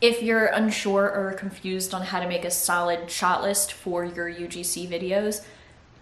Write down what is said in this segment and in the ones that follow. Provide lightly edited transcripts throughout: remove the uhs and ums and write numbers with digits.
If you're unsure or confused on how to make a solid shot list for your UGC videos,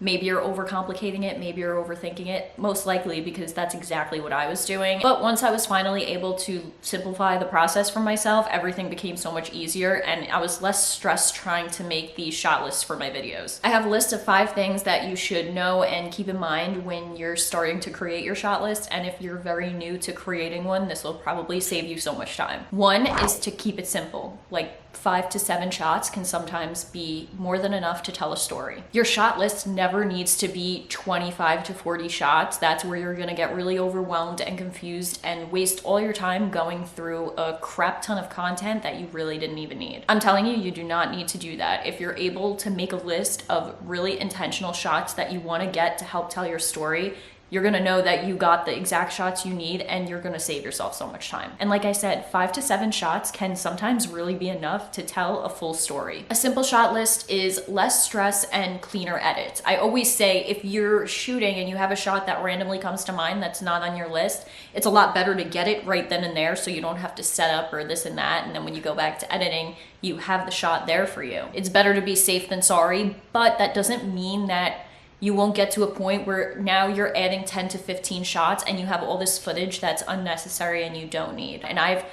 maybe you're overcomplicating it, maybe you're overthinking it, most likely because that's exactly what I was doing. But once I was finally able to simplify the process for myself, everything became so much easier and I was less stressed trying to make these shot lists for my videos. I have a list of 5 things that you should know and keep in mind when you're starting to create your shot list, and if you're very new to creating one, this will probably save you so much time. One is to keep it simple. Like 5 to 7 shots can sometimes be more than enough to tell a story. Your shot list never needs to be 25 to 40 shots. That's where you're gonna get really overwhelmed and confused and waste all your time going through a crap ton of content that you really didn't even need. I'm telling you, you do not need to do that. If you're able to make a list of really intentional shots that you wanna get to help tell your story, you're gonna know that you got the exact shots you need and you're gonna save yourself so much time. And like I said, 5 to 7 shots can sometimes really be enough to tell a full story. A simple shot list is less stress and cleaner edits. I always say if you're shooting and you have a shot that randomly comes to mind that's not on your list, it's a lot better to get it right then and there so you don't have to set up or this and that, and then when you go back to editing, you have the shot there for you. It's better to be safe than sorry, but that doesn't mean that you won't get to a point where now you're adding 10 to 15 shots and you have all this footage that's unnecessary and you don't need. And I've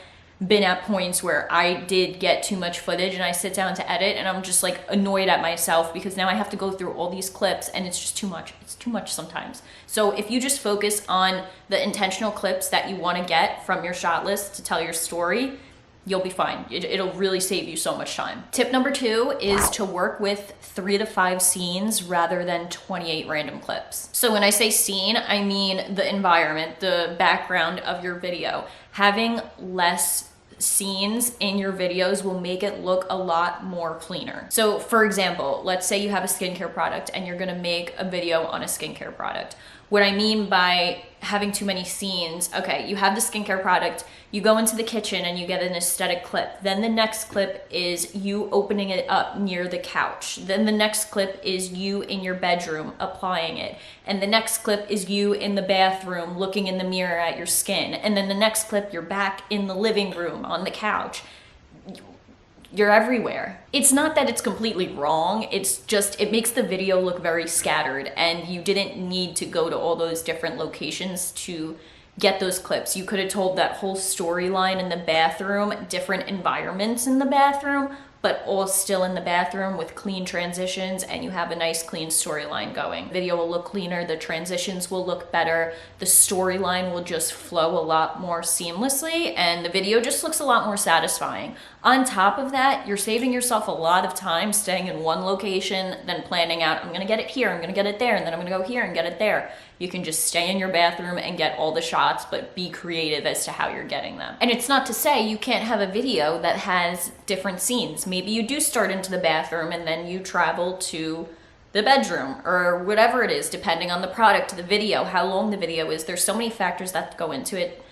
been at points where I did get too much footage and I sit down to edit and I'm just like annoyed at myself because now I have to go through all these clips and it's just too much. It's too much sometimes. So if you just focus on the intentional clips that you want to get from your shot list to tell your story, you'll be fine. It'll really save you so much time. Tip number 2 is to work with 3 to 5 scenes rather than 28 random clips. So when I say scene, I mean the environment, the background of your video. Having less scenes in your videos will make it look a lot more cleaner. So for example, let's say you have a skincare product and you're gonna make a video on a skincare product. What I mean by having too many scenes, okay, you have the skincare product, you go into the kitchen and you get an aesthetic clip. Then the next clip is you opening it up near the couch. Then the next clip is you in your bedroom applying it. And the next clip is you in the bathroom looking in the mirror at your skin. And then the next clip, you're back in the living room on the couch. You're everywhere. It's not that it's completely wrong, it's just it makes the video look very scattered and you didn't need to go to all those different locations to get those clips. You could have told that whole storyline in the bathroom, different environments in the bathroom, but all still in the bathroom with clean transitions, and you have a nice clean storyline going. Video will look cleaner, the transitions will look better, the storyline will just flow a lot more seamlessly, and the video just looks a lot more satisfying. On top of that, you're saving yourself a lot of time staying in one location, then planning out, I'm gonna get it here, I'm gonna get it there, and then I'm gonna go here and get it there. You can just stay in your bathroom and get all the shots, but be creative as to how you're getting them. And it's not to say you can't have a video that has different scenes. Maybe you do start into the bathroom and then you travel to the bedroom or whatever it is, depending on the product, the video, how long the video is. There's so many factors that go into it.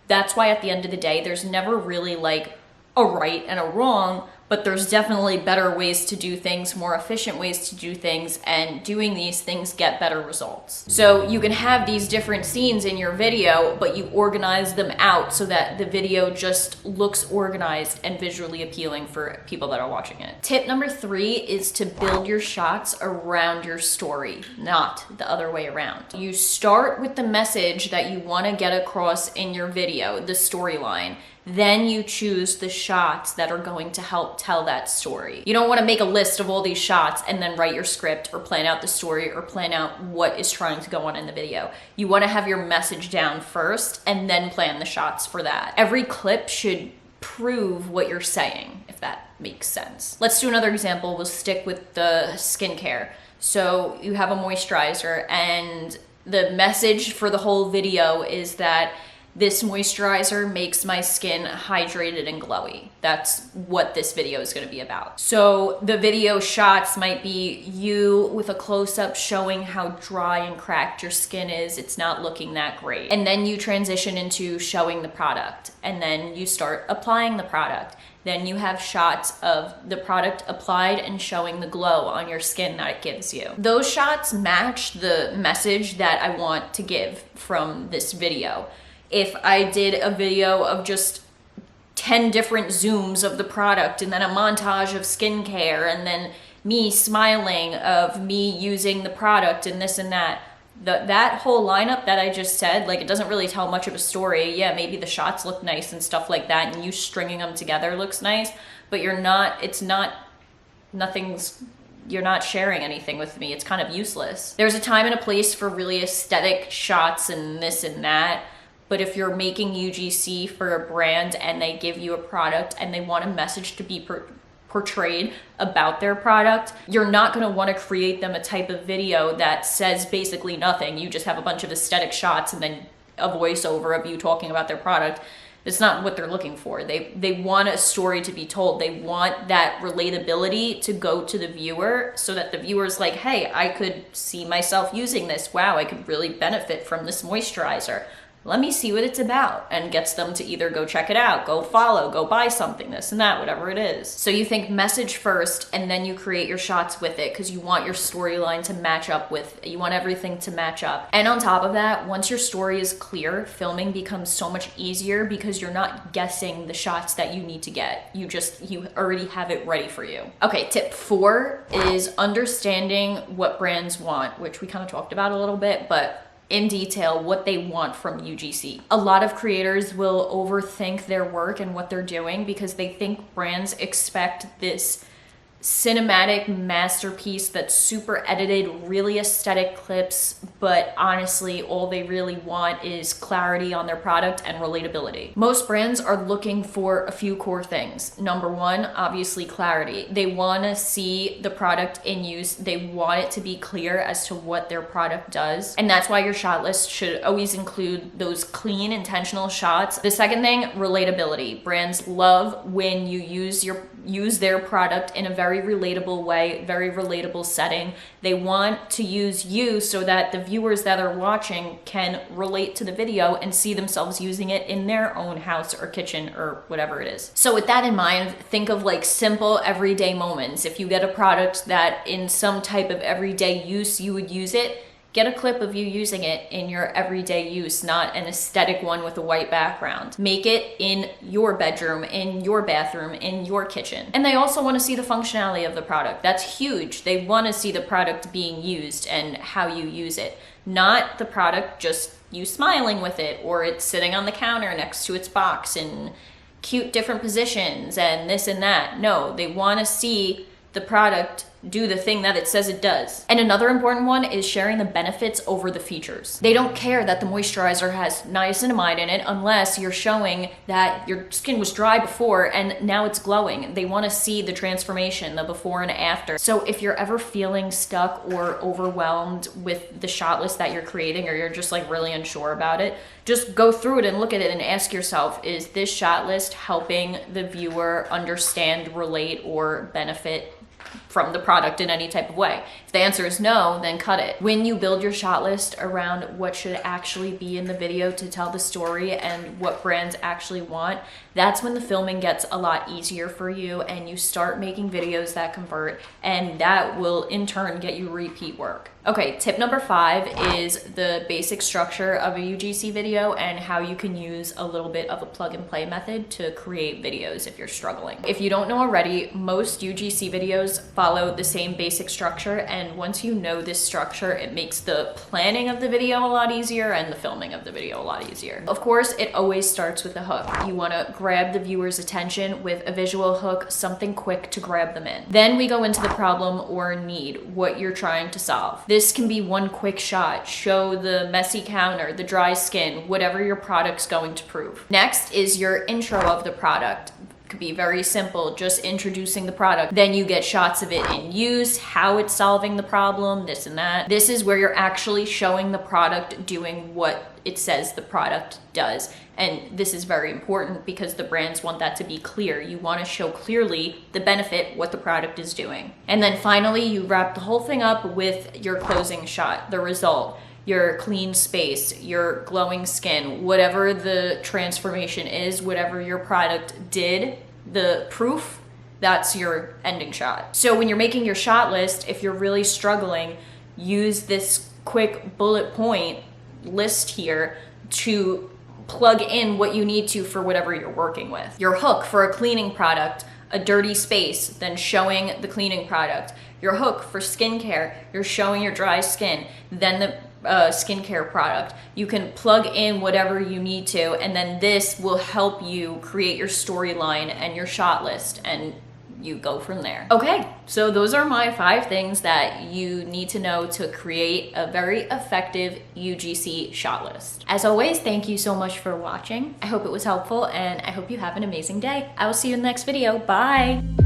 That's why at the end of the day, there's never really like a right and a wrong, but there's definitely better ways to do things, more efficient ways to do things, and doing these things get better results. So you can have these different scenes in your video, but you organize them out so that the video just looks organized and visually appealing for people that are watching it. Tip number 3 is to build your shots around your story, not the other way around. You start with the message that you want to get across in your video, the storyline. Then you choose the shots that are going to help tell that story. You don't want to make a list of all these shots and then write your script or plan out the story or plan out what is trying to go on in the video. You want to have your message down first and then plan the shots for that. Every clip should prove what you're saying, if that makes sense. Let's do another example. We'll stick with the skincare. So you have a moisturizer and the message for the whole video is that this moisturizer makes my skin hydrated and glowy. That's what this video is gonna be about. So the video shots might be you with a close-up showing how dry and cracked your skin is. It's not looking that great. And then you transition into showing the product. And then you start applying the product. Then you have shots of the product applied and showing the glow on your skin that it gives you. Those shots match the message that I want to give from this video. If I did a video of just 10 different zooms of the product, and then a montage of skincare, and then me smiling of me using the product and this and that. That whole lineup that I just said, like, it doesn't really tell much of a story. Yeah, maybe the shots look nice and stuff like that, and you stringing them together looks nice, but you're not sharing anything with me. It's kind of useless. There's a time and a place for really aesthetic shots and this and that, but if you're making UGC for a brand and they give you a product and they want a message to be portrayed about their product, you're not going to want to create them a type of video that says basically nothing. You just have a bunch of aesthetic shots and then a voiceover of you talking about their product. It's not what they're looking for. They want a story to be told. They want that relatability to go to the viewer so that the viewer's like, hey, I could see myself using this. Wow, I could really benefit from this moisturizer. Let me see what it's about, and gets them to either go check it out, go follow, go buy something, this and that, whatever it is. So you think message first, and then you create your shots with it because you want your storyline to match up with, you want everything to match up. And on top of that, once your story is clear, filming becomes so much easier because you're not guessing the shots that you need to get. You already have it ready for you. Okay, tip 4 is understanding what brands want, which we kind of talked about a little bit, but in detail what they want from UGC. A lot of creators will overthink their work and what they're doing because they think brands expect this cinematic masterpiece that's super edited, really aesthetic clips, but honestly, all they really want is clarity on their product and relatability. Most brands are looking for a few core things. Number 1, obviously clarity. They want to see the product in use. They want it to be clear as to what their product does. And that's why your shot list should always include those clean, intentional shots. The second thing, relatability. Brands love when you use their product in a very relatable way, very relatable setting. They want to use you so that the viewers that are watching can relate to the video and see themselves using it in their own house or kitchen or whatever it is. So with that in mind, think of like simple everyday moments. If you get a product that in some type of everyday use you would use it, get a clip of you using it in your everyday use, not an aesthetic one with a white background. Make it in your bedroom, in your bathroom, in your kitchen. And they also want to see the functionality of the product. That's huge. They want to see the product being used and how you use it, not the product just you smiling with it or it's sitting on the counter next to its box in cute different positions and this and that. No, they want to see the product do the thing that it says it does. And another important one is sharing the benefits over the features. They don't care that the moisturizer has niacinamide in it unless you're showing that your skin was dry before and now it's glowing. They want to see the transformation, the before and after. So if you're ever feeling stuck or overwhelmed with the shot list that you're creating, or you're just like really unsure about it, just go through it and look at it and ask yourself, is this shot list helping the viewer understand, relate, or benefit from the product in any type of way? If the answer is no, then cut it. When you build your shot list around what should actually be in the video to tell the story and what brands actually want, that's when the filming gets a lot easier for you and you start making videos that convert, and that will in turn get you repeat work. Okay, tip number 5 is the basic structure of a UGC video and how you can use a little bit of a plug and play method to create videos if you're struggling. If you don't know already, most UGC videos follow the same basic structure, and once you know this structure, it makes the planning of the video a lot easier and the filming of the video a lot easier. Of course, it always starts with a hook. You want to grab the viewer's attention with a visual hook, something quick to grab them in. Then we go into the problem or need, what you're trying to solve. This can be one quick shot, show the messy counter, the dry skin, whatever your product's going to prove. Next is your intro of the product. Could be very simple, just introducing the product. Then you get shots of it in use, how it's solving the problem, this and that. This is where you're actually showing the product doing what it says the product does. And this is very important because the brands want that to be clear. You want to show clearly the benefit, what the product is doing. And then finally, you wrap the whole thing up with your closing shot, the result, your clean space, your glowing skin, whatever the transformation is, whatever your product did, the proof, that's your ending shot. So when you're making your shot list, if you're really struggling, use this quick bullet point list here to plug in what you need to for whatever you're working with. Your hook for a cleaning product, a dirty space, then showing the cleaning product. Your hook for skincare, you're showing your dry skin, then the skincare product. You can plug in whatever you need to, and then this will help you create your storyline and your shot list, and you go from there. Okay, so those are my 5 things that you need to know to create a very effective UGC shot list. As always, thank you so much for watching. I hope it was helpful, and I hope you have an amazing day. I will see you in the next video. Bye.